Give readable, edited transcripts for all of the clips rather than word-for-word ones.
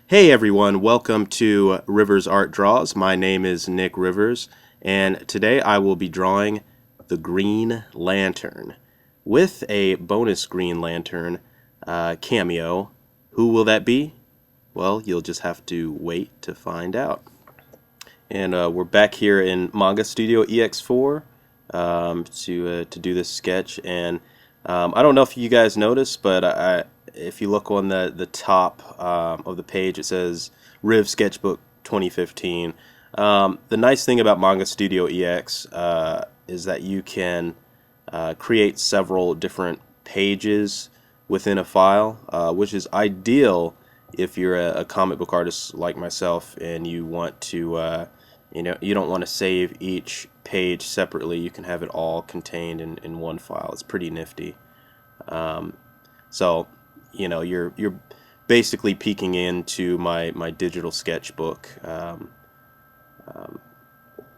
Hey everyone, welcome to Rivers Art Draws. My name is Nick Rivers, and today I will be drawing the Green Lantern with a bonus Green Lantern cameo. Who will that be? Well, you'll just have to wait to find out. And we're back here in Manga Studio EX4 to do this sketch. And I don't know if you guys noticed, but if you look on the top of the page, it says Riv Sketchbook 2015. The nice thing about Manga Studio EX is that you can create several different pages within a file, which is ideal if you're a comic book artist like myself and you want to, you don't want to save each page separately. You can have it all contained in one file. It's pretty nifty. So, you're basically peeking into my digital sketchbook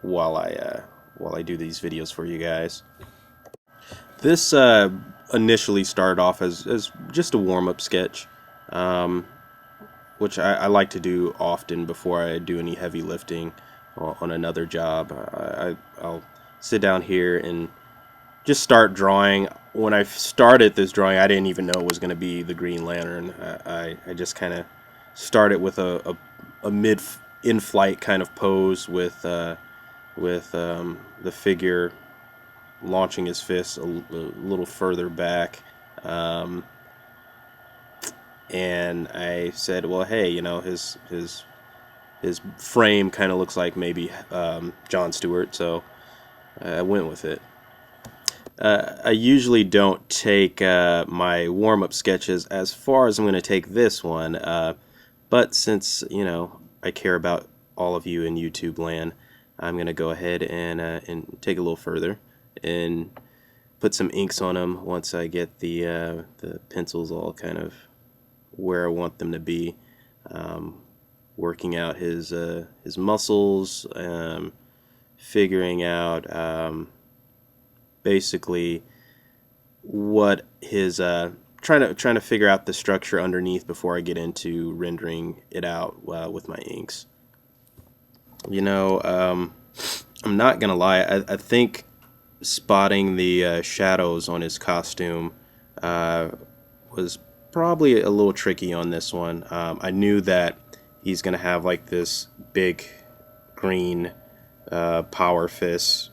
while I do these videos for you guys. This initially started off as just a warm-up sketch, which I like to do often before I do any heavy lifting on another job. I'll sit down here and just start drawing. When I started this drawing, I didn't even know it was going to be the Green Lantern. I just kind of started with a mid in-flight kind of pose with the figure launching his fist a little further back, and I said, well, hey, his frame kind of looks like maybe John Stewart, so I went with it. I usually don't take my warm-up sketches as far as I'm going to take this one, but since I care about all of you in YouTube land, I'm going to go ahead and take a little further and put some inks on them once I get the pencils all kind of where I want them to be. Working out his muscles, figuring out basically what his trying to figure out the structure underneath before I get into rendering it out with my inks. I'm not gonna lie, I think spotting the shadows on his costume was probably a little tricky on this one. I knew that he's gonna have like this big green power fist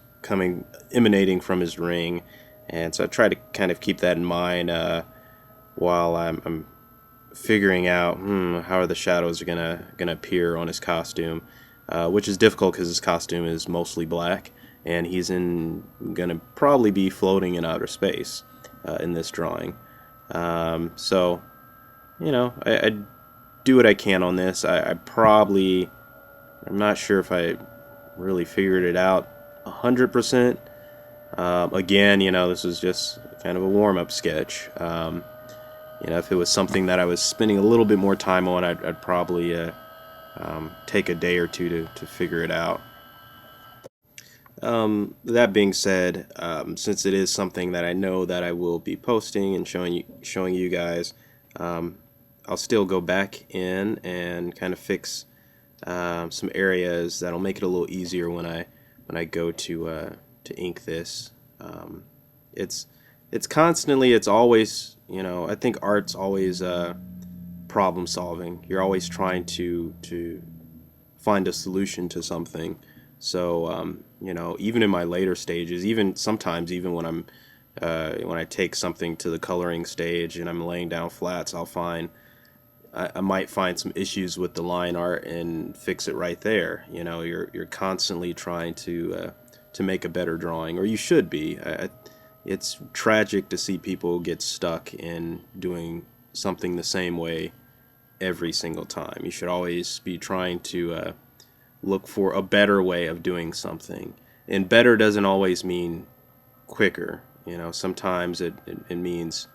emanating from his ring, and so I try to kind of keep that in mind while I'm figuring out how are the shadows gonna appear on his costume, which is difficult because his costume is mostly black and he's gonna probably be floating in outer space in this drawing. So I do what I can on this. I'm not sure if I really figured it out 100%. Again, this was just kind of a warm-up sketch. If it was something that I was spending a little bit more time on, I'd probably take a day or two to figure it out. That being said, since it is something that I know that I will be posting and showing you guys, I'll still go back in and kind of fix some areas that'll make it a little easier when I go to ink this. It's always, I think art's always problem solving. You're always trying to find a solution to something. So even in my later stages, sometimes when I take something to the coloring stage and I'm laying down flats, I might find some issues with the line art and fix it right there. You're constantly trying to make a better drawing, or you should be. It's tragic to see people get stuck in doing something the same way every single time. You should always be trying to look for a better way of doing something. And better doesn't always mean quicker. Sometimes it means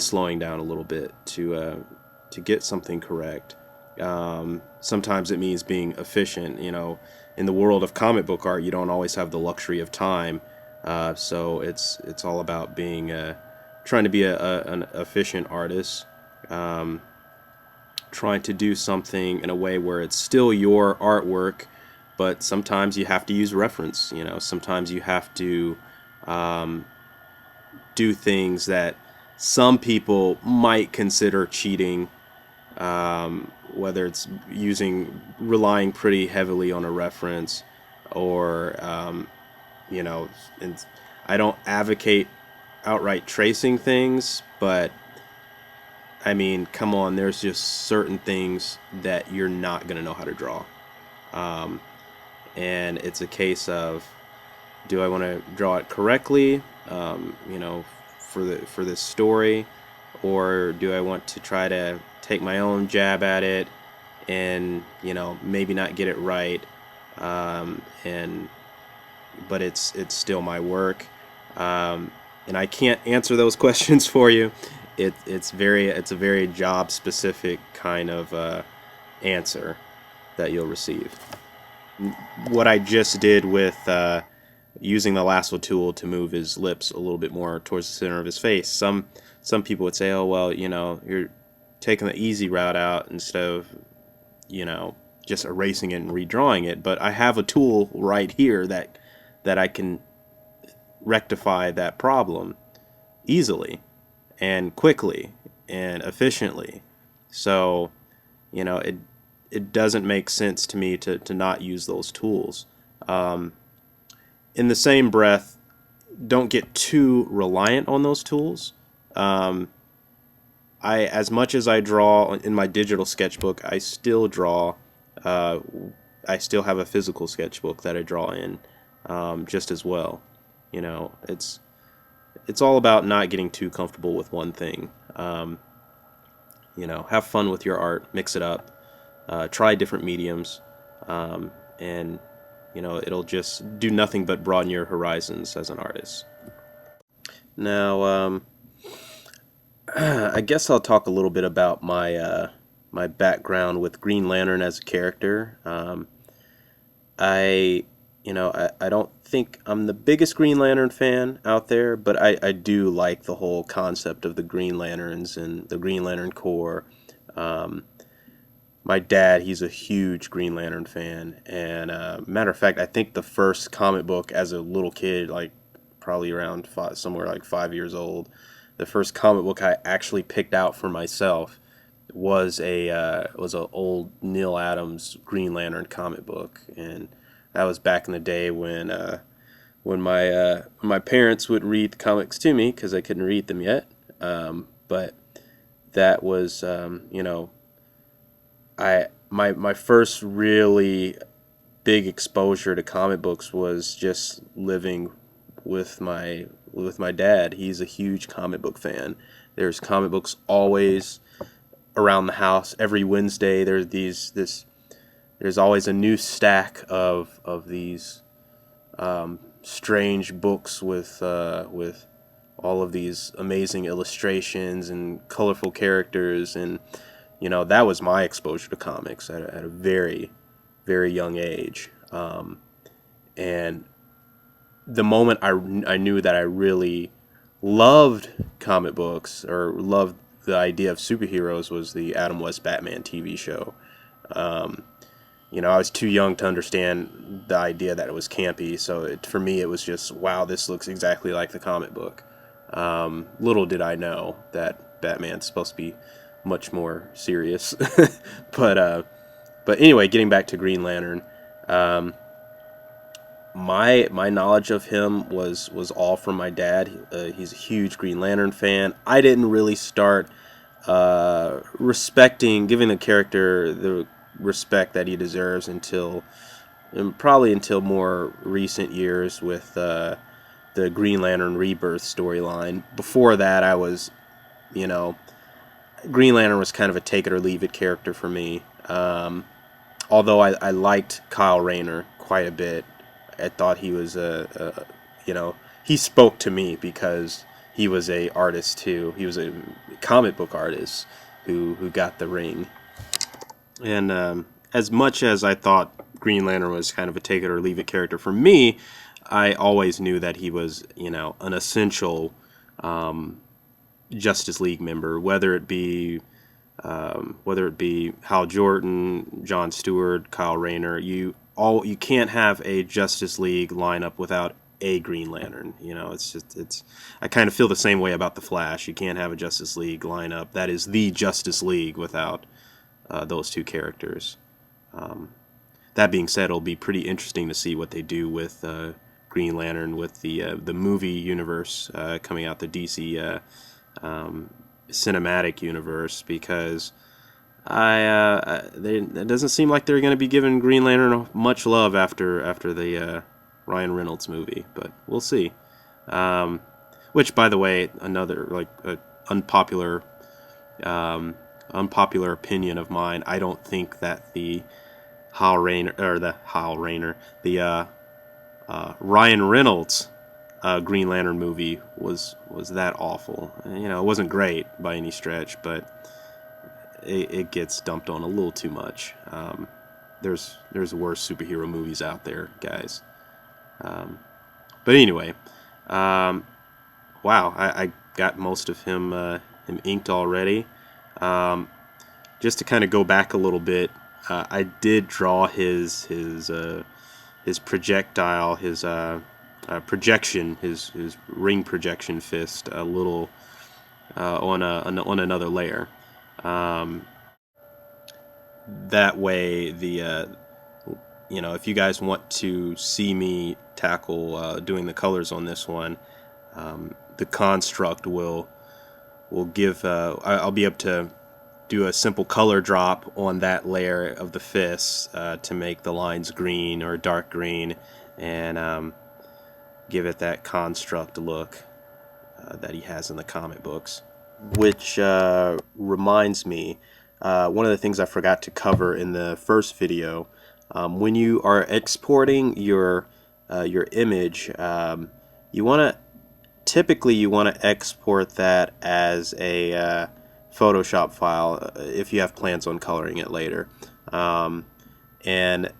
slowing down a little bit to get something correct. Sometimes it means being efficient. In the world of comic book art, you don't always have the luxury of time, so it's all about being trying to be an efficient artist. trying to do something in a way where it's still your artwork, but sometimes you have to use reference. You know, sometimes you have to do things that some people might consider cheating, whether it's relying pretty heavily on a reference, or you know, and I don't advocate outright tracing things, but I mean, come on, there's just certain things that you're not going to know how to draw. And it's a case of, do I want to draw it correctly, you know, for this story, or do I want to try to take my own jab at it and, you know, maybe not get it right, and but it's still my work, and I can't answer those questions for you. It's a very job specific kind of answer that you'll receive. What I just did with using the lasso tool to move his lips a little bit more towards the center of his face. Some people would say, oh well, you know, you're taking the easy route out instead of, you know, just erasing it and redrawing it. But I have a tool right here that I can rectify that problem easily and quickly and efficiently. So, you know, it doesn't make sense to me to not use those tools. In the same breath, don't get too reliant on those tools. As much as I draw in my digital sketchbook, I still draw. I still have a physical sketchbook that I draw in, just as well. You know, it's all about not getting too comfortable with one thing. You know, have fun with your art, mix it up, try different mediums, and you know, it'll just do nothing but broaden your horizons as an artist. Now, I guess I'll talk a little bit about my background with Green Lantern as a character. I don't think I'm the biggest Green Lantern fan out there, but I do like the whole concept of the Green Lanterns and the Green Lantern Corps. My dad, he's a huge Green Lantern fan, and matter of fact, I think the first comic book as a little kid, like probably around somewhere like 5 years old, the first comic book I actually picked out for myself was a old Neil Adams Green Lantern comic book, and that was back in the day when my parents would read the comics to me because I couldn't read them yet. But that was you know, my first really big exposure to comic books was just living with my dad. He's a huge comic book fan. There's comic books always around the house. Every Wednesday there's always a new stack of these strange books with all of these amazing illustrations and colorful characters, and you know, that was my exposure to comics at a very, very young age. And the moment I knew that I really loved comic books or loved the idea of superheroes was the Adam West Batman TV show. You know, I was too young to understand the idea that it was campy, so for me it was just, wow, this looks exactly like the comic book. Little did I know that Batman's supposed to be much more serious. But anyway, getting back to Green Lantern, my knowledge of him was all from my dad. He's a huge Green Lantern fan. I didn't really start giving the character the respect that he deserves until more recent years with the Green Lantern Rebirth storyline. Before that, I was, you know, Green Lantern was kind of a take it or leave it character for me. Although I liked Kyle Rayner quite a bit. I thought he was you know, he spoke to me because he was a artist too. He was a comic book artist who got the ring. And as much as I thought Green Lantern was kind of a take it or leave it character for me, I always knew that he was, you know, an essential Justice League member, whether it be whether it be Hal Jordan, John Stewart, Kyle Rayner. You can't have a Justice League lineup without a Green Lantern. You know, it's. I kind of feel the same way about the Flash. You can't have a Justice League lineup that is the Justice League without those two characters. That being said, it'll be pretty interesting to see what they do with Green Lantern with the movie universe coming out, the DC cinematic universe, because it doesn't seem like they're going to be giving Green Lantern much love after the Ryan Reynolds movie, but we'll see. Which, by the way, another like unpopular opinion of mine. I don't think that the Ryan Reynolds Green Lantern movie was that awful. You know, it wasn't great by any stretch, but it gets dumped on a little too much. There's worse superhero movies out there, guys. But anyway, wow, I got most of him inked already. Just to kind of go back a little bit, I did draw his projectile, his projection, his ring projection fist a little on another layer. That way, if you guys want to see me tackle doing the colors on this one, the construct will give. I'll be able to do a simple color drop on that layer of the fist to make the lines green or dark green, and give it that construct look that he has in the comic books. Which reminds me, one of the things I forgot to cover in the first video, when you are exporting your image, you want to export that as a Photoshop file if you have plans on coloring it later. And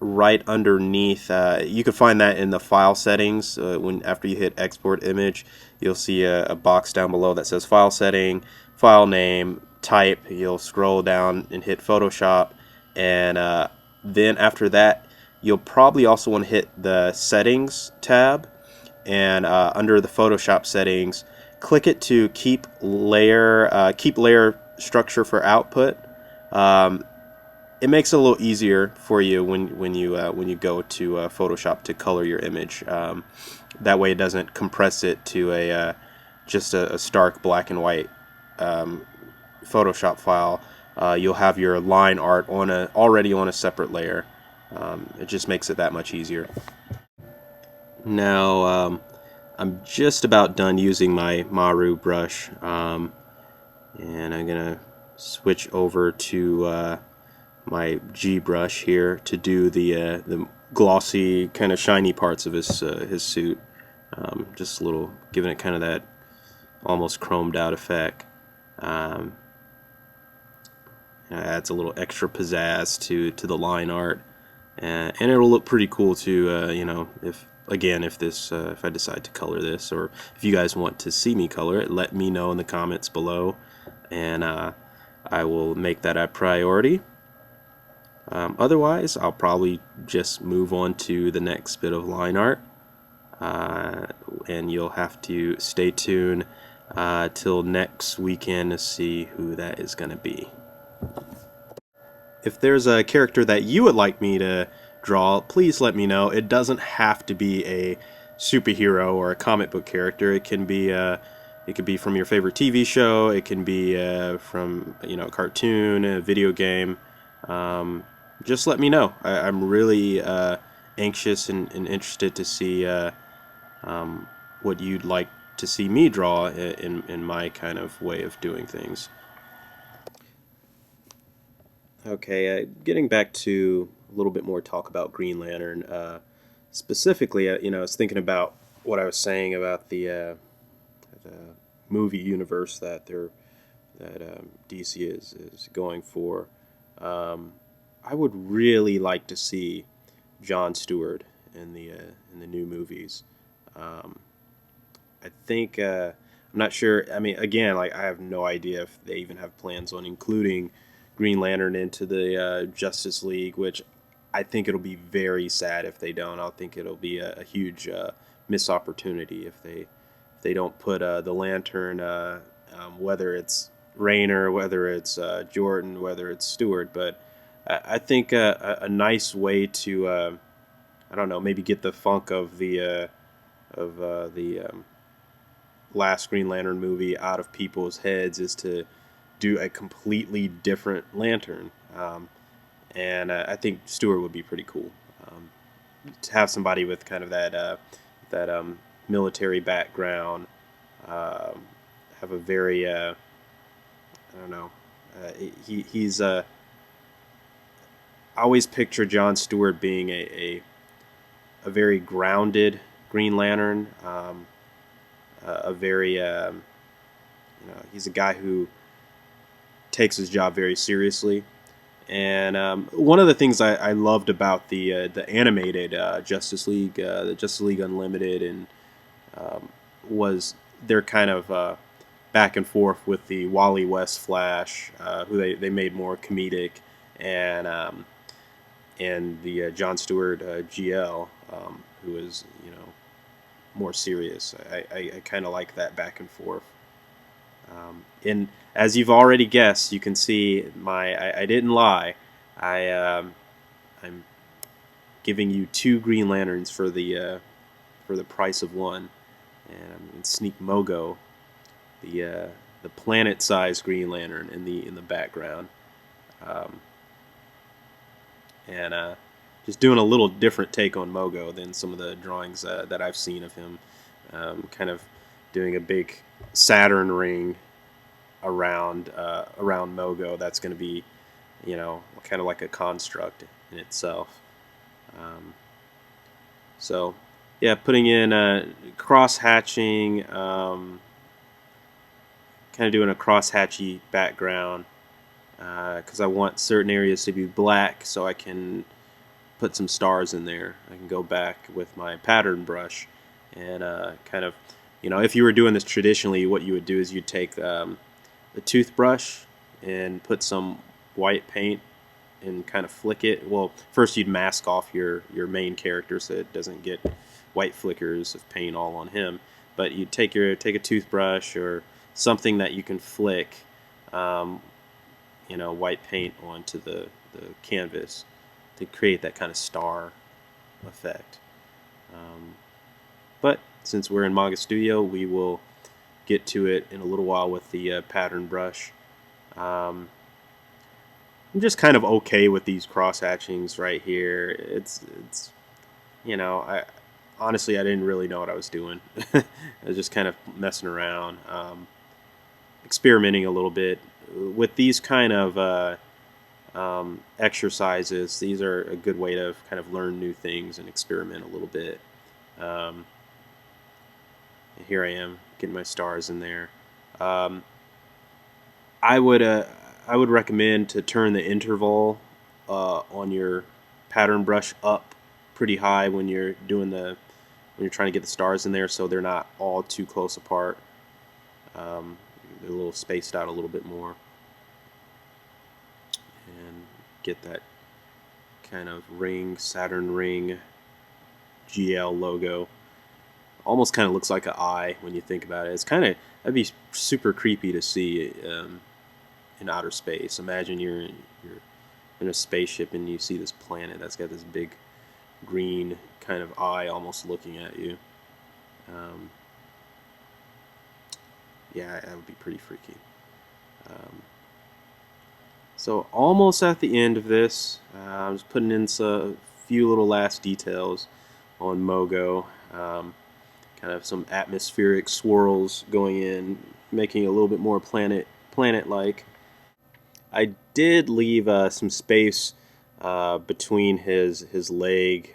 right underneath, you can find that in the file settings. After you hit export image, you'll see a box down below that says file setting, file name, type. You'll scroll down and hit Photoshop, and then after that, you'll probably also want to hit the settings tab, and under the Photoshop settings, click it to keep layer structure for output. It makes it a little easier for you when you go to Photoshop to color your image. That way, it doesn't compress it to just a stark black and white Photoshop file. You'll have your line art already on a separate layer. It just makes it that much easier. Now, I'm just about done using my Maru brush, and I'm gonna switch over to my G brush here to do the glossy, kind of shiny parts of his suit. Just a little, giving it kind of that almost chromed out effect. Adds a little extra pizzazz to the line art, and it'll look pretty cool too. If I decide to color this, or if you guys want to see me color it, let me know in the comments below, and I will make that a priority. Otherwise, I'll probably just move on to the next bit of line art, and you'll have to stay tuned till next weekend to see who that is going to be. If there's a character that you would like me to draw, please let me know. It doesn't have to be a superhero or a comic book character. It can be from your favorite TV show. It can be from a cartoon, a video game. Just let me know. I'm really anxious and interested to see what you'd like to see me draw in my kind of way of doing things. Okay, getting back to a little bit more talk about Green Lantern. Specifically, I was thinking about what I was saying about the movie universe that DC is going for. I would really like to see John Stewart in the new movies. I think I'm not sure. I mean, again, like I have no idea if they even have plans on including Green Lantern into the Justice League, which I think it'll be very sad if they don't. I think it'll be a huge missed opportunity if they don't put the Lantern, whether it's Rayner, whether it's Jordan, whether it's Stewart. But I think a nice way to I don't know, maybe get the funk of the last Green Lantern movie out of people's heads is to do a completely different Lantern. And I think Stewart would be pretty cool. Um, to have somebody with kind of that military background, um, have a very I don't know. He's I always picture John Stewart being a very grounded Green Lantern. A very he's a guy who takes his job very seriously. And one of the things I loved about the animated Justice League, the Justice League Unlimited, and was their kind of back and forth with the Wally West Flash, who they made more comedic, and the John Stewart GL, who is more serious. I kind of like that back and forth. And as you've already guessed, you can see I didn't lie. I'm giving you two Green Lanterns for the price of one, and I'm going to sneak Mogo, the planet-sized Green Lantern, in the background, um, and just doing a little different take on Mogo than some of the drawings that I've seen of him. Kind of doing a big Saturn ring around Mogo. That's going to be, kind of like a construct in itself. Um, so, yeah, putting in cross hatching, kind of doing a cross hatchy background because I want certain areas to be black so I can put some stars in there. I can go back with my pattern brush and kind of, if you were doing this traditionally, what you would do is you'd take a toothbrush and put some white paint and kind of flick it. Well, first you'd mask off your main character so it doesn't get white flickers of paint all on him. But you take a toothbrush or something that you can flick, white paint onto the canvas to create that kind of star effect. But since we're in Manga Studio, we will get to it in a little while with the pattern brush. I'm just kind of okay with these cross hatchings right here. It's I honestly I didn't really know what I was doing. I was just kind of messing around, experimenting a little bit with these kind of exercises. These are a good way to kind of learn new things and experiment a little bit. Here I am getting my stars in there. I would recommend to turn the interval on your pattern brush up pretty high when you're trying to get the stars in there, so they're not all too close apart. They're a little spaced out a little bit more, and get that kind of Saturn ring GL logo. Almost kind of looks like an eye when you think about it. That'd be super creepy to see in outer space. Imagine you're in a spaceship and you see this planet that's got this big green kind of eye almost looking at you. Yeah, that would be pretty freaky. So almost at the end of this, I'm just putting in a few little last details on Mogo. Kind of some atmospheric swirls going in, making it a little bit more planet-like. I did leave some space between his leg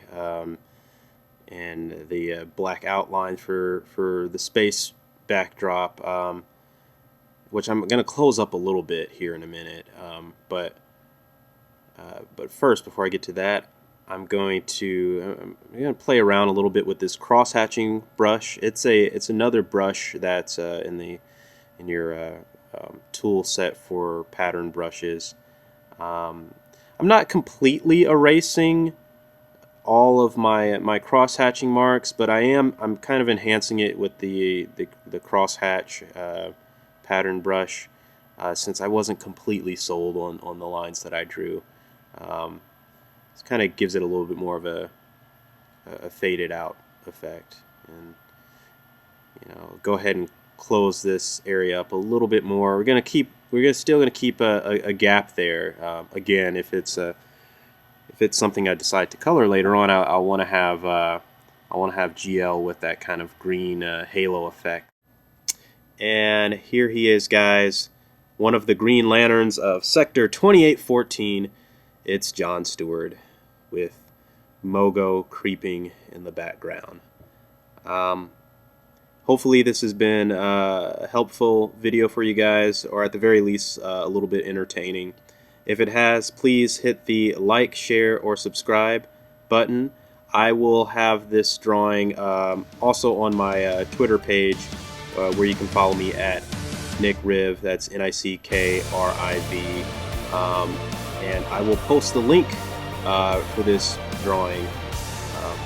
and the black outline for the space backdrop, which I'm going to close up a little bit here in a minute. But first, before I get to that, I'm going to play around a little bit with this cross hatching brush. It's another brush that's in your tool set for pattern brushes. I'm not completely erasing all of my cross hatching marks, but I'm kind of enhancing it with the cross hatch pattern brush, since I wasn't completely sold on the lines that I drew. It kind of gives it a little bit more of a faded out effect. And go ahead and close this area up a little bit more. We're still gonna keep a gap there. Again, if it's something I decide to color later on, I want to have GL with that kind of green halo effect. And here he is, guys, one of the Green Lanterns of Sector 2814. It's John Stewart with Mogo creeping in the background. Hopefully this has been a helpful video for you guys, or at the very least a little bit entertaining. If it has, please hit the like, share, or subscribe button. I will have this drawing also on my Twitter page, where you can follow me at NickRiv. That's NickRiv. And I will post the link for this drawing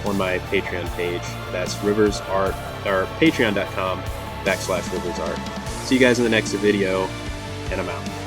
on my Patreon page. That's RiversArt, or patreon.com/RiversArt. See you guys in the next video, and I'm out.